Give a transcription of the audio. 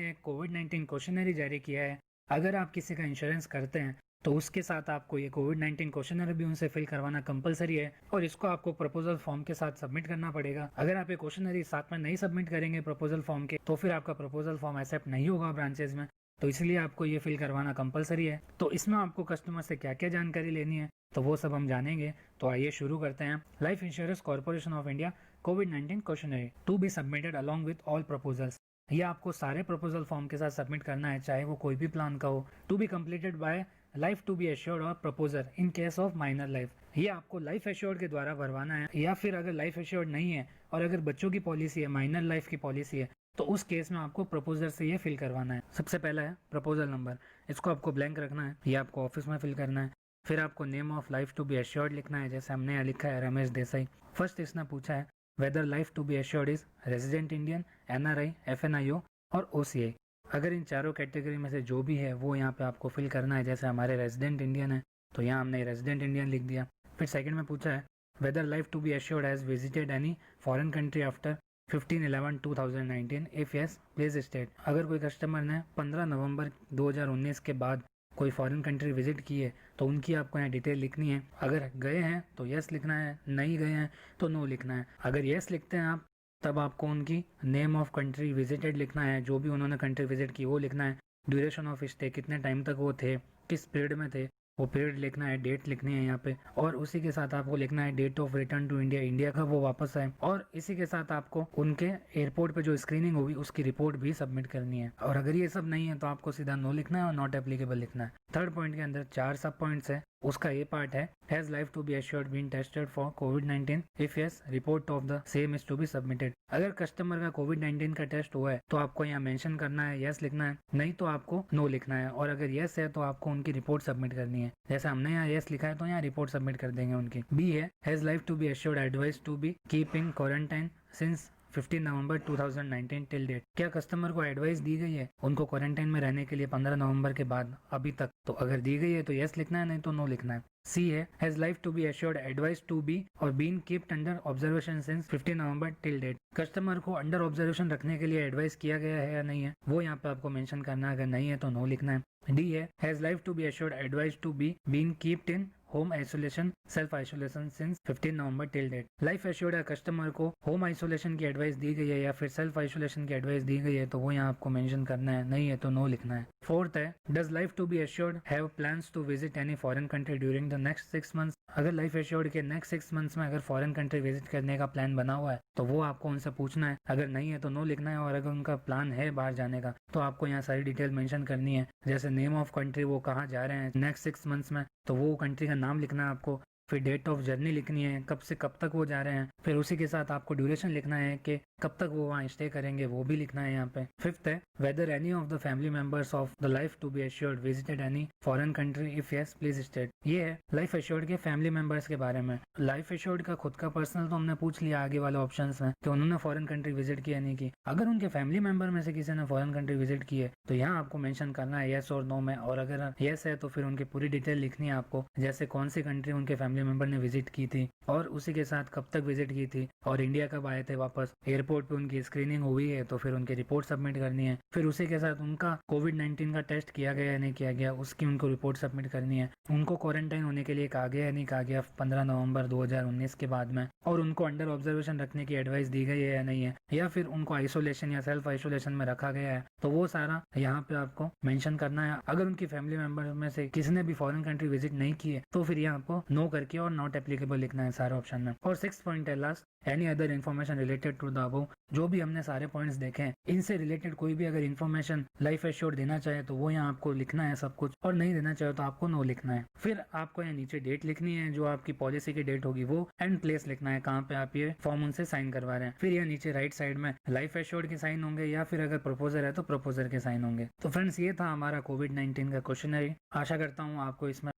ने कोविड-19 क्वेश्चनरी जारी किया है। अगर आप किसी का इंश्योरेंस करते हैं तो उसके साथ आपको ये कोविड-19 क्वेश्चनरी भी उनसे फिल करवाना कंपलसरी है और इसको आपको प्रपोजल फॉर्म के साथ सबमिट करना पड़ेगा। अगर आप ये क्वेश्चनरी साथ में नहीं सबमिट करेंगे प्रपोजल फॉर्म के तो फिर आपका प्रपोजल फॉर्म एक्सेप्ट नहीं होगा ब्रांचेज में, तो इसलिए आपको ये फिल करवाना कंपलसरी है। तो इसमें आपको कस्टमर से क्या क्या जानकारी लेनी है तो वो सब हम जानेंगे। तो आइए शुरू करते हैं। Life insurance corporation of India कोविड-19 questionnaire to be submitted along with all proposals. ये आपको सारे प्रपोजल फॉर्म के साथ सबमिट करना है, चाहे वो कोई भी प्लान का हो। To be completed by life to be assured और proposer in case of minor life. ये आपको लाइफ एश्योर्ड के द्वारा भरवाना है, या फिर अगर लाइफ एश्योर्ड नहीं है और अगर बच्चों की पॉलिसी है, माइनर लाइफ की पॉलिसी है, तो उस केस में आपको प्रपोजर से ये फिल करवाना है। सबसे पहला है प्रपोजल नंबर, इसको आपको ब्लैंक रखना है, ये आपको ऑफिस में फिल करना है। फिर आपको name of life to be assured लिखना है, जैसे हमने यहाँ लिखा है रमेश देसाई। फर्स्ट इसने पूछा है whether life to be assured is resident Indian, NRI, FNIO और ओसीआई। अगर इन चारों कैटेगरी में से जो भी है वो यहाँ पे आपको फिल करना है। जैसे हमारे रेजिडेंट इंडियन है तो यहाँ हमने रेजिडेंट इंडियन लिख दिया। फिर सेकंड में पूछा है whether life to be assured has visited any foreign country after 15/11/2019, if yes please state. अगर कोई कस्टमर ने 15 नवंबर 2019 के बाद कोई फॉरेन कंट्री विजिट की है तो उनकी आपको यहाँ डिटेल लिखनी है। अगर गए हैं तो यस लिखना है, नहीं गए हैं तो नो लिखना है। अगर यस लिखते हैं आप तब आपको उनकी नेम ऑफ कंट्री विजिटेड लिखना है, जो भी उन्होंने कंट्री विजिट की वो लिखना है। ड्यूरेशन ऑफ स्टे, कितने टाइम तक वो थे, किस पीरियड में थे, वो पीरियड लिखना है, डेट लिखनी है यहाँ पे। और उसी के साथ आपको लिखना है date of return to India, India का वो वापस आए। और इसी के साथ आपको उनके एयरपोर्ट पे जो स्क्रीनिंग होगी उसकी रिपोर्ट भी सबमिट करनी है। और अगर ये सब नहीं है तो आपको सीधा नो लिखना है और नॉट एप्लीकेबल लिखना है। थर्ड पॉइंट के अंदर 4 सब पॉइंट्स है, उसका ये पार्ट है has life to be assured been tested for कोविड-19, if yes report of the same is to be submitted. अगर कस्टमर का कोविड-19 का टेस्ट हुआ है तो आपको यहाँ मेंशन करना है, यस लिखना है, नहीं तो आपको नो लिखना है। और अगर यस है तो आपको उनकी रिपोर्ट सबमिट करनी है। जैसे हमने यहाँ यस लिखा है तो यहाँ रिपोर्ट सबमिट कर देंगे उनकी। बी है has life to be assured advice to be keep in quarantine since 15 November 2019 till date. क्या कस्टमर को एडवाइस दी गई है उनको क्वारंटाइन में रहने के लिए 15 नवंबर के बाद अभी तक? तो अगर दी गई है तो यस लिखना है, नहीं तो नो लिखना है। सी है has life to be assured advice to be और been kept under observation since 15 November till date. Customer को अंडर ऑब्जर्वेशन रखने के लिए एडवाइस किया गया है या नहीं है वो यहाँ पे आपको मेंशन करना है। अगर नहीं है तो नो लिखना है। डी है has life to be assured advice to be been keeped in home isolation self isolation since 15 November till date. Life assured है कस्टमर को होम आइसोलेशन की एडवाइस दी गई है या फिर सेल्फ आइसोलेशन की एडवाइस दी गई है तो वो यहाँ आपको मेंशन करना है, नहीं है तो नो लिखना है। फोर्थ है does life to be assured have plans to visit any foreign country during the next 6 months. अगर लाइफ एश्योर्ड के नेक्स्ट 6 मंथ्स में अगर फॉरेन कंट्री विजिट करने का प्लान बना हुआ है तो वो आपको उनसे पूछना है। अगर नहीं है तो नो लिखना है। और अगर उनका प्लान है बाहर जाने का तो आपको यहाँ सारी डिटेल मेंशन करनी है, जैसे नेम ऑफ कंट्री, वो कहाँ जा रहे हैं नेक्स्ट 6 मंथ्स में तो वो कंट्री का नाम लिखना है आपको। फिर डेट ऑफ जर्नी लिखनी है, कब से कब तक वो जा रहे हैं। फिर उसी के साथ आपको ड्यूरेशन लिखना है कि कब तक वो वहाँ स्टे करेंगे, वो भी लिखना है यहाँ पे। फिफ्थ है whether any of the family members of the life to be assured visited any foreign country, if yes please state. ये है लाइफ एश्योर्ड के फैमिली मेंबर्स के बारे में। लाइफ एश्योर्ड का खुद का पर्सनल तो हमने पूछ लिया आगे वाले ऑप्शन में कि उन्होंने फॉरेन कंट्री विजिट की या नहीं की। अगर उनके फैमिली मेंबर में से किसी ने फॉरेन कंट्री विजिट की है तो यहाँ आपको मेंशन करना है यस और नो में। और अगर यस है तो फिर उनकी पूरी डिटेल लिखनी है आपको, जैसे कौन सी कंट्री उनके फैमिली मेंबर ने विजिट की थी और उसी के साथ कब तक विजिट की थी और इंडिया कब आए थे वापस। एयरपोर्ट पे उनकी स्क्रीनिंग हुई है तो फिर उनकी रिपोर्ट सबमिट करनी है। फिर उसी के साथ उनका कोविड-19 का टेस्ट किया गया या नहीं किया गया उसकी उनको रिपोर्ट सबमिट करनी है। उनको क्वारंटाइन होने के लिए कहा गया या नहीं कहा गया 15 नवंबर 2019 के बाद में, और उनको अंडर ऑब्जर्वेशन रखने की एडवाइस दी गई है या नहीं है, या फिर उनको आइसोलेशन या सेल्फ आइसोलेशन में रखा गया है, तो वो सारा यहाँ पे आपको मेंशन करना है। अगर उनकी फैमिली मेंबर में से किसी ने भी फॉरेन कंट्री विजिट नहीं की है तो फिर यहाँ आपको नो करके और नॉट एप्लीकेबल लिखना है सारे ऑप्शन में। और 6th पॉइंट है last, any other information related to the above. जो भी हमने सारे पॉइंट्स देखे हैं इनसे रिलेटेड कोई भी अगर इन्फॉर्मेशन लाइफ एश्योर्ड देना चाहे तो वो यहाँ आपको लिखना है सब कुछ, और नहीं देना चाहे तो आपको नो लिखना है। फिर आपको यहाँ नीचे डेट लिखनी है, जो आपकी पॉलिसी की डेट होगी वो, एंड प्लेस लिखना है कहाँ पे आप ये फॉर्म उनसे साइन करवा रहे हैं। फिर यहाँ नीचे राइट साइड में लाइफ एश्योर्ड के साइन होंगे या फिर अगर प्रपोजर है तो प्रपोजर के साइन होंगे। तो फ्रेंड्स ये था हमारा कोविड-19 का क्वेश्चनरी। आशा करता हूँ आपको इसमें